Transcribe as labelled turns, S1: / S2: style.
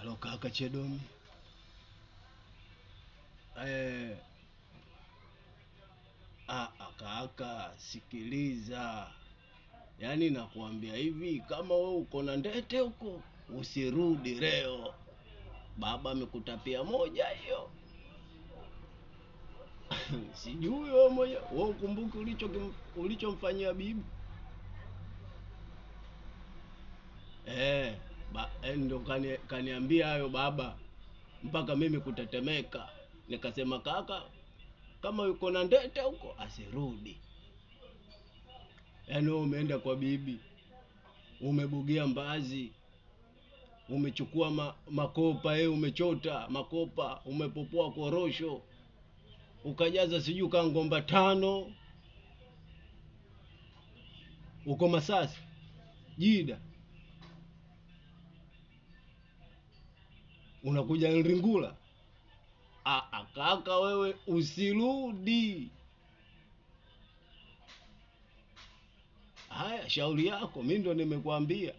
S1: Halo kaka Chedom. Eh, kaka sikiliza. Yaani nakuambia hivi, kama wewe uko na ndete huko, usirudi leo. Baba amekutapia moja hiyo. Sijui wewe moja, wewe ukumbuke ulichomfanyia bibi. Ndo kaniambia hayo baba, mpaka mimi kutetemeka. Nikasema kaka, kama yuko na ndete huko asirudi. Yaani wewe umeenda kwa bibi, umebugia mbazi, umechukua makopa, umechota makopa, umepopoa korosho, ukajaza sijui kangomba 5, uko Masasi Jida, unakuja Nringula. Kaka wewe usirudi. Haya, shauri yako, mimi ndo nimekuambia.